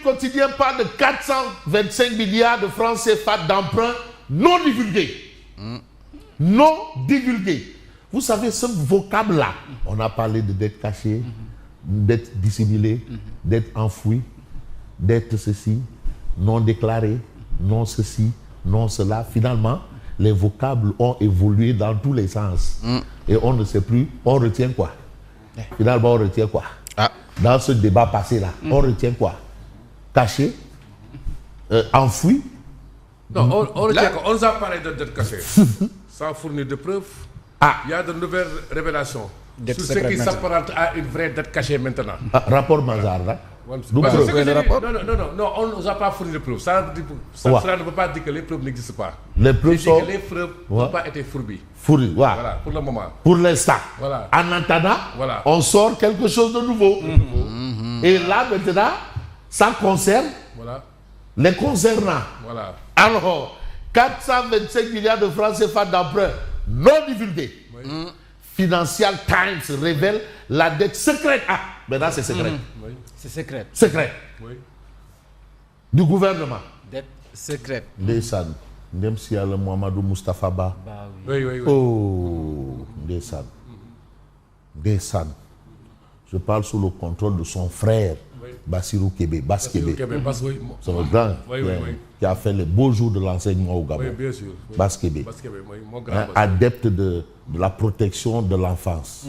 Quotidien parle de 425 milliards de francs CFA d'emprunts non divulgués. Non divulgués. Vous savez, ce vocable-là, on a parlé de dette cachée, dette dissimulée, dette enfouie, dette ceci, non déclarée, non ceci, non cela. Finalement, les vocables ont évolué dans tous les sens. Et on ne sait plus, on retient quoi? Finalement, on retient quoi? Dans ce débat passé-là, on retient quoi? Caché, enfoui. Non, on nous a parlé de dette cachée, sans fournir de preuves. Il y a de nouvelles révélations sur ce qui s'apparente à une vraie dette cachée maintenant. Rapport Mazars, là. Non, on ne nous a pas fourni de preuves. Cela ne veut pas dire que les preuves n'existent pas. Les preuves sont... Les preuves n'ont pas été fournies. Voilà, pour le moment. Pour l'instant. Voilà. En attendant, on sort quelque chose de nouveau. Et là, maintenant, ça concerne les concernants. Alors, 425 milliards de francs CFA d'emprunt non divulgués. Financial Times révèle la dette secrète. Maintenant c'est secret. C'est secret. Secret. Du gouvernement. Dette secrète. Ndeysaan. Ndem si Yàlla Mouhamadou Moustapha Ba. Oui. Oh, ndeysaan. Ndeysaan. Je parle sous le contrôle de son frère, Bassirou Kébé, Bass Kébé. C'est un grand qui a fait les beaux jours de l'enseignement au Gabon. Oui, bien sûr. Bass Kébé. Adepte de la protection de l'enfance.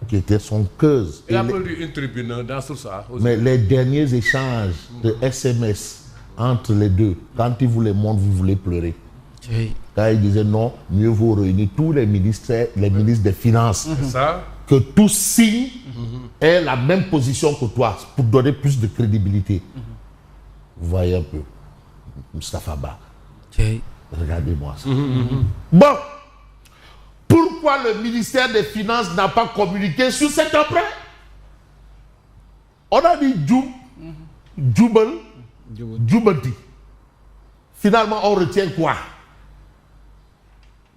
Qui était son cœur. Il a produit une tribune dans tout ça. Mais les derniers échanges de SMS entre les deux, quand il vous les montre, vous voulez pleurer. Quand il disait non, mieux vaut réunir tous les ministres des Finances. Que tous signent aient la même position que toi pour donner plus de crédibilité. Vous voyez un peu. Moustapha Ba. Regardez-moi ça. Bon. Pourquoi le ministère des Finances n'a pas communiqué sur cet emprunt? On a dit Djoubadi. Finalement, on retient quoi?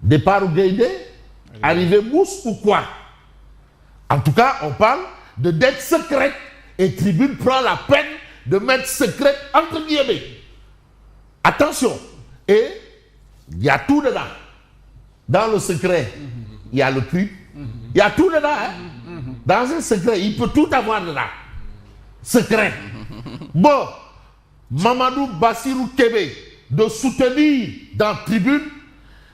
Départ ou Gaïdé? Arrivée Mousse ou quoi? En tout cas, on parle de dette secrète. Et Tribune prend la peine de mettre secrète entre guillemets. Attention. Et il y a tout dedans. Dans le secret, il y a le prix. Il y a tout dedans. Dans un secret, il peut tout avoir dedans. Secret. Bon, Mamadou Bassirou Kébé de soutenir dans Tribune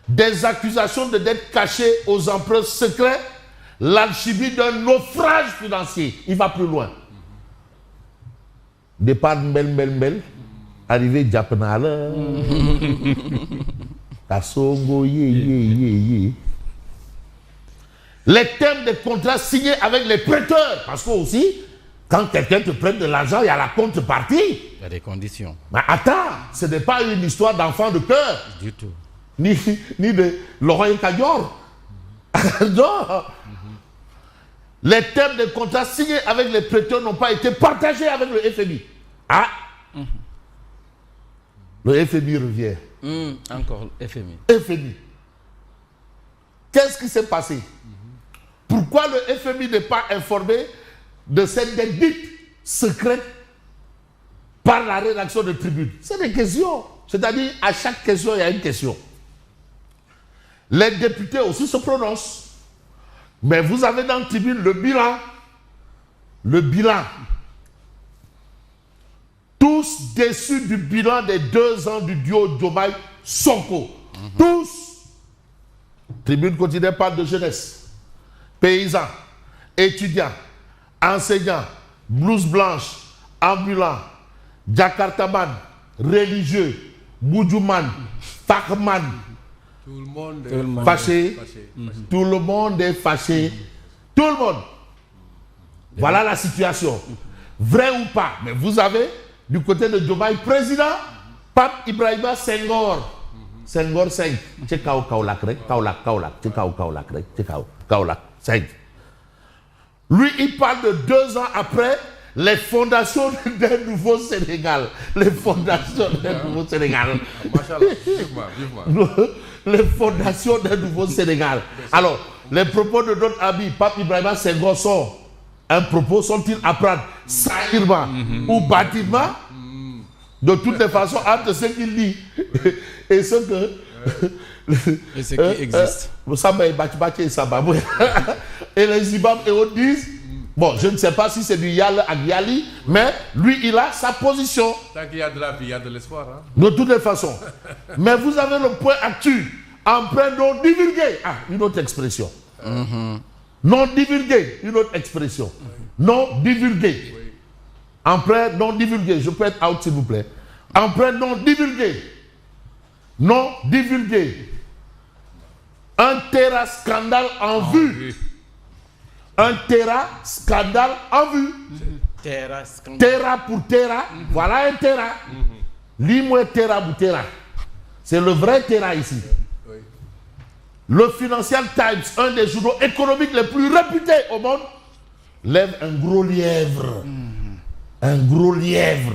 des accusations de dette cachée aux emprunts secrets, l'alchimie d'un naufrage financier. Il va plus loin. Départ Mbel, arrivé Diapenala. Kasongo, Les termes des contrats signés avec les prêteurs. Parce que aussi, quand quelqu'un te prête de l'argent, il y a la contrepartie. Il y a des conditions. Mais attends, ce n'est pas une histoire d'enfant de cœur. Du tout. Ni de Laurent Kadior. Non. Les termes des contrats signés avec les prêteurs n'ont pas été partagés avec le FMI. Le FMI revient. Encore FMI. FMI. Qu'est-ce qui s'est passé? Pourquoi le FMI n'est pas informé de cette dette dite secrète par la rédaction de Tribune? C'est des questions. C'est-à-dire, à chaque question, il y a une question. Les députés aussi se prononcent. Mais vous avez dans Tribune le bilan. Le bilan. Tous déçus du bilan des 2 ans du duo Diomaye-Sonko. Tous. Tribune quotidienne parle de jeunesse, paysans, étudiants, enseignants, blouse blanche, ambulants, jakartaman, religieux, boudjouman, fakman. Tout le monde est fâché. Tout le monde est fâché. Tout le monde. Voilà la situation. Vrai ou pas? Mais vous avez du côté de Diomaye président, Pape Ibrahima Senghor. Senghor 5. C'est Kaolak, 5. Lui, il parle de 2 ans après les fondations d'un nouveau Sénégal. Les fondations d'un nouveau Sénégal. Les fondations d'un nouveau Sénégal. Alors, les propos de notre ami Pape Ibrahima Senghor sont un propos sont-ils à prendre saillamment ou bâtiment? De toutes les façons, entre ce qu'il dit et ce que... et ce qui existe. Et les imams et autres disent, bon, je ne sais pas si c'est du Yal Agyali, mais lui, il a sa position. Tant qu'il y a de la vie, il y a de l'espoir. Hein? De toutes les façons. Mais vous avez le point actu, emprunt non divulgué. Ah, une autre expression. Non divulgué, une autre expression. Non divulgué. Oui. Emprunt non divulgué. Je peux être out, s'il vous plaît. Emprunt non divulgué. Non divulgué. Un terra scandale en vue. Oui. Un terra scandale en vue. Terra pour terra. Voilà un terra. Lis-moi terra pour terra. C'est le vrai terra ici. Oui. Le Financial Times, un des journaux économiques les plus réputés au monde, lève un gros lièvre. Un gros lièvre.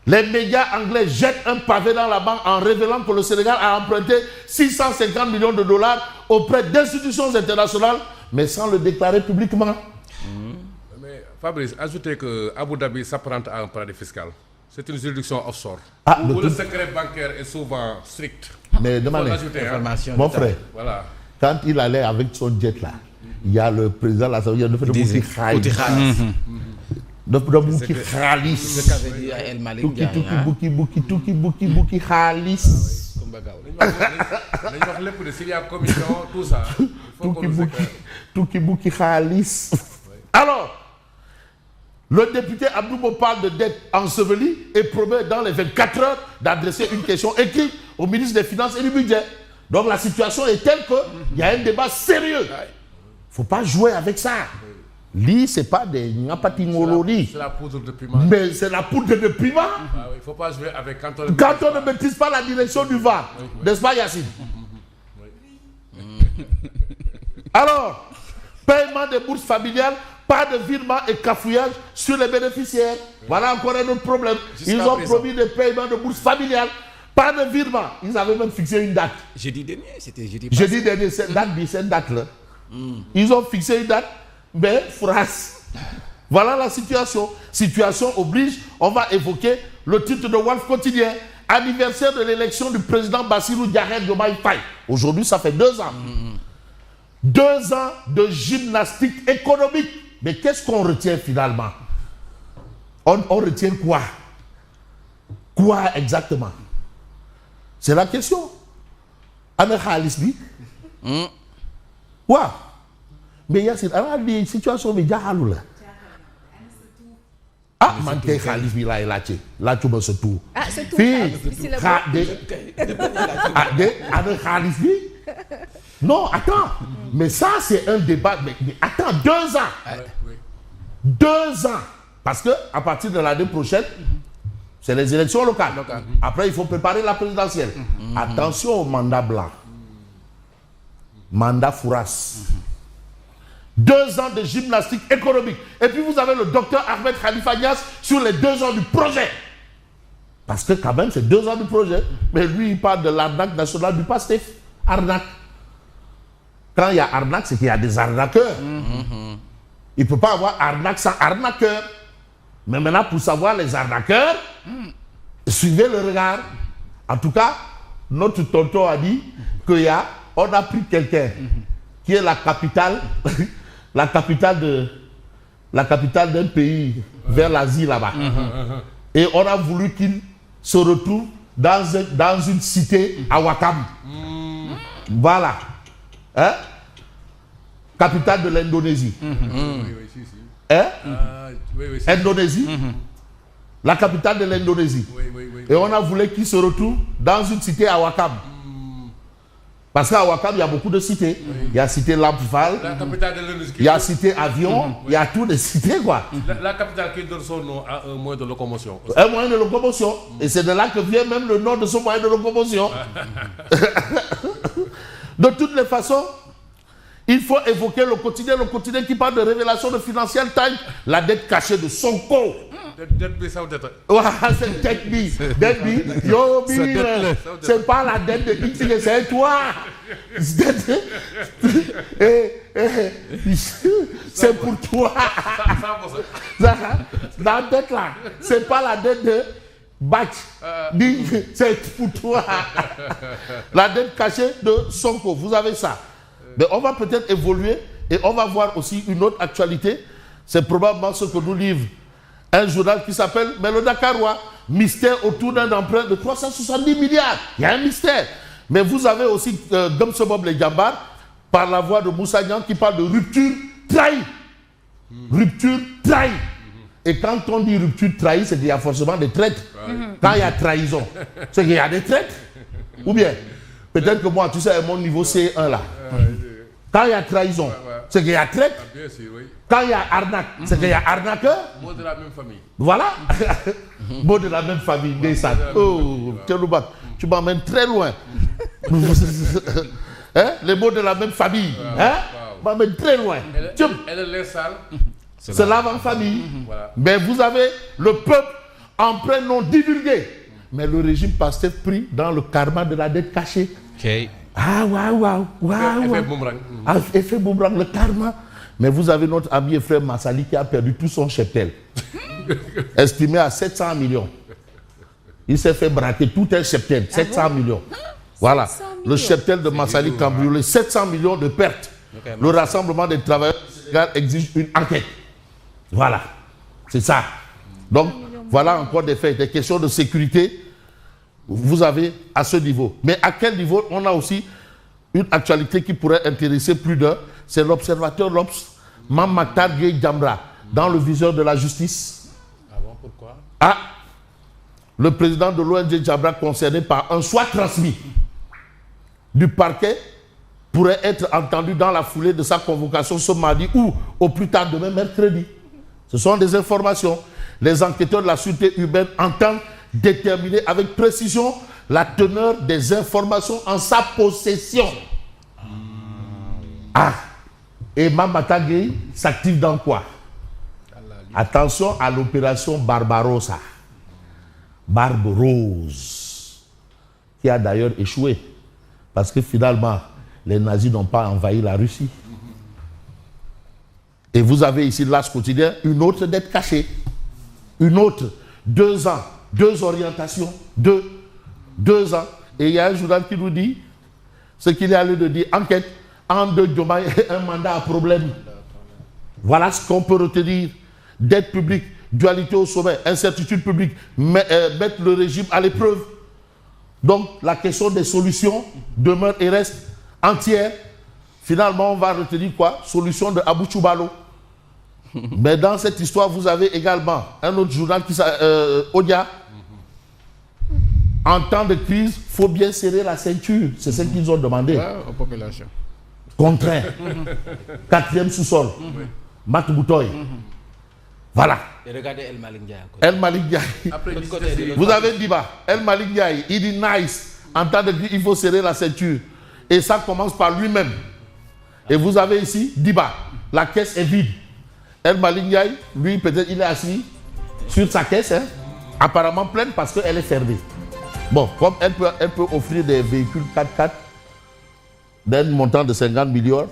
Les médias anglais jettent un pavé dans la banque en révélant que le Sénégal a emprunté 650 millions de dollars auprès d'institutions internationales, mais sans le déclarer publiquement. Mais Fabrice, ajoutez que Abu Dhabi s'apparente à un paradis fiscal. C'est une juridiction offshore. Ah, où le secret bancaire est souvent strict. Mais demandez, mon frère, voilà. quand il allait avec son jet là, il y a le président de l'Assemblée de Bouti Khalis. De Bouti Khalis. C'est ce qu'avait dit El Malik. Bouki Khalis. S'il y a commission, tout ça. Bouki Khalis. Alors, le député Abdou parle de dette ensevelie et promet dans les 24 heures d'adresser une question écrite au ministre des Finances et du Budget. Donc la situation est telle qu'il y a un débat sérieux. Il ne faut pas jouer avec ça. Li, ce n'est pas des ngapatingololi. C'est la poudre de piment. Mais c'est la poudre de piment. Il ne faut pas jouer avec quand on ne maîtrise pas la direction du vent. N'est-ce pas, Yacine? Alors, paiement des bourses familiales, pas de virement et cafouillage sur les bénéficiaires. Voilà encore un autre problème. Ils ont promis des paiements de bourses familiales, pas de virement. Ils avaient même fixé une date. Jeudi dernier, c'était jeudi. Jeudi dernier, cette date-là. Ils ont fixé une date, mais phrase. Voilà la situation. Situation oblige, on va évoquer le titre de Walf Quotidien. Anniversaire de l'élection du président Bassirou Diomaye Faye. Aujourd'hui, ça fait 2 ans. 2 ans de gymnastique économique. Mais qu'est-ce qu'on retient finalement? On retient quoi? Quoi exactement? C'est la question. Ana Khalis bi? Wa. Mais il y a des situations mais jaxalu la. Ah, man kay Khalis bi lay laccé. Laccu ba sa tout. Ah, c'est tout. Fii Ana Khalis bi? Non, attends. Mais ça, c'est un débat. Mais attends, 2 ans. 2 ans. Parce qu'à partir de l'année prochaine, c'est les élections locales. Après, il faut préparer la présidentielle. Attention au mandat blanc. Mandat Fouras. 2 ans de gymnastique économique. Et puis, vous avez le docteur Ahmed Khalifa Niasse sur les 2 ans du projet. Parce que quand même, c'est 2 ans du projet. Mais lui, il parle de l'arnaque nationale du PASTEF. Arnaque. Quand il y a arnaque, c'est qu'il y a des arnaqueurs. Il ne peut pas avoir arnaque sans arnaqueur. Mais maintenant, pour savoir les arnaqueurs, suivez le regard. En tout cas, notre tonton a dit qu'on a pris quelqu'un qui est la capitale d'un pays vers l'Asie là-bas. Et on a voulu qu'il se retrouve dans une cité à Wakam. Voilà. Hein? Capitale de l'Indonésie. Hein? Indonésie. La capitale de l'Indonésie. Et on a voulu qu'il se retrouve dans une cité à Wakam. Parce qu'à Wakam, il y a beaucoup de cités. Il y a cité Lampval, il y a cité Avion, il y a toutes les cités, quoi. La capitale qui donne son nom à un moyen de locomotion. Un moyen de locomotion. Et c'est de là que vient même le nom de ce moyen de locomotion. De toutes les façons, il faut évoquer le quotidien qui parle de révélation de Financial Times, la dette cachée de Sonko. C'est dette bi. Dette bi. Yo, c'est pas la dette de X, c'est toi. C'est pour toi. La dette là, c'est pas la dette de Bach. C'est pour toi. La dette cachée de Sonko, vous avez ça. Mais on va peut-être évoluer et on va voir aussi une autre actualité. C'est probablement ce que nous livre un journal qui s'appelle Le Dakarois. Mystère autour d'un emprunt de 370 milliards. Il y a un mystère. Mais vous avez aussi Gomsebob les Djambar, par la voix de Moussa Niang, qui parle de rupture trahie. Rupture trahie. Et quand on dit rupture trahie, c'est qu'il y a forcément des traîtres. Quand il y a trahison, c'est qu'il y a des traîtres. Ou bien, peut-être que moi, tu sais, à mon niveau C1 là. Quand il y a trahison, c'est qu'il y a traite. Quand il y a arnaque, c'est qu'il y a arnaqueur. Mot de la même famille. Voilà. Mot de la même famille. Oh, tu m'emmènes très loin. Hein? Les mots de la même famille. Hein? M'emmènent très loin. Elle est sale. Se lave en famille. Mais vous avez le peuple en plein nom divulgué. Mais le régime Pastef pris dans le karma de la dette cachée. Okay. Ah, waouh. Effet boomerang. Effet boomerang, le karma. Mais vous avez notre ami et frère Massali qui a perdu tout son cheptel, estimé à 700 millions. Il s'est fait braquer tout un cheptel, 700 millions. Voilà, 700 millions. Le cheptel de Massali cambriolé, 700 millions de pertes. Okay, le Rassemblement des travailleurs du Sénégal exige une enquête. Voilà, c'est ça. Donc, voilà encore des faits, des questions de sécurité. Vous avez à ce niveau. Mais à quel niveau? On a aussi une actualité qui pourrait intéresser plus d'un. C'est l'observateur l'Obs, Mammatar Gueye Djamra, dans le viseur de la justice. Ah bon, pourquoi? Le président de l'ONG Djamra concerné par un soit transmis du parquet pourrait être entendu dans la foulée de sa convocation ce mardi ou au plus tard demain mercredi. Ce sont des informations. Les enquêteurs de la sûreté urbaine entendent déterminer avec précision la teneur des informations en sa possession. Et Mammatar Gueye s'active dans quoi? Attention à l'opération Barbarossa. Barbarose. Qui a d'ailleurs échoué. Parce que finalement, les nazis n'ont pas envahi la Russie. Et vous avez ici, l'As quotidien, une autre dette cachée. Une autre. 2 ans. 2 orientations. 2 ans. Et il y a un journal qui nous dit ce qu'il est allé de dire. Enquête. En 2 Diomaye, un mandat à problème. Voilà ce qu'on peut retenir. Dette publique, dualité au sommet, incertitude publique, mettre le régime à l'épreuve. Donc, la question des solutions demeure et reste entière. Finalement, on va retenir quoi? Solution de Abou Choubalo. Mais dans cette histoire, vous avez également un autre journal qui s'appelle Odia. En temps de crise, il faut bien serrer la ceinture. C'est ce qu'ils ont demandé. Aux populations. Contraint. 4e sous-sol. Mat Boutoy. Voilà. Et regardez El Malick Ndiaye. El Malick Ndiaye. Vous avez Diba. El Malick Ndiaye, il dit nice. En temps de crise, il faut serrer la ceinture. Et ça commence par lui-même. Et vous avez ici Diba. La caisse est vide. El Malick Ndiaye, lui, peut-être il est assis sur sa caisse, hein, apparemment pleine parce qu'elle est fermée. Bon, comme elle peut offrir des véhicules 4x4 d'un montant de 50 milliards,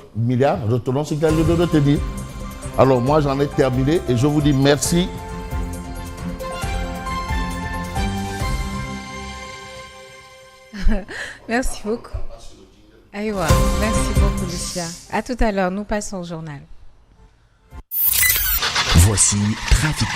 retenons ce qu'elle veut retenir. Alors moi j'en ai terminé et je vous dis merci. Merci beaucoup. Aïwa, merci beaucoup Lucia. À tout à l'heure, nous passons au journal. Voici Trafic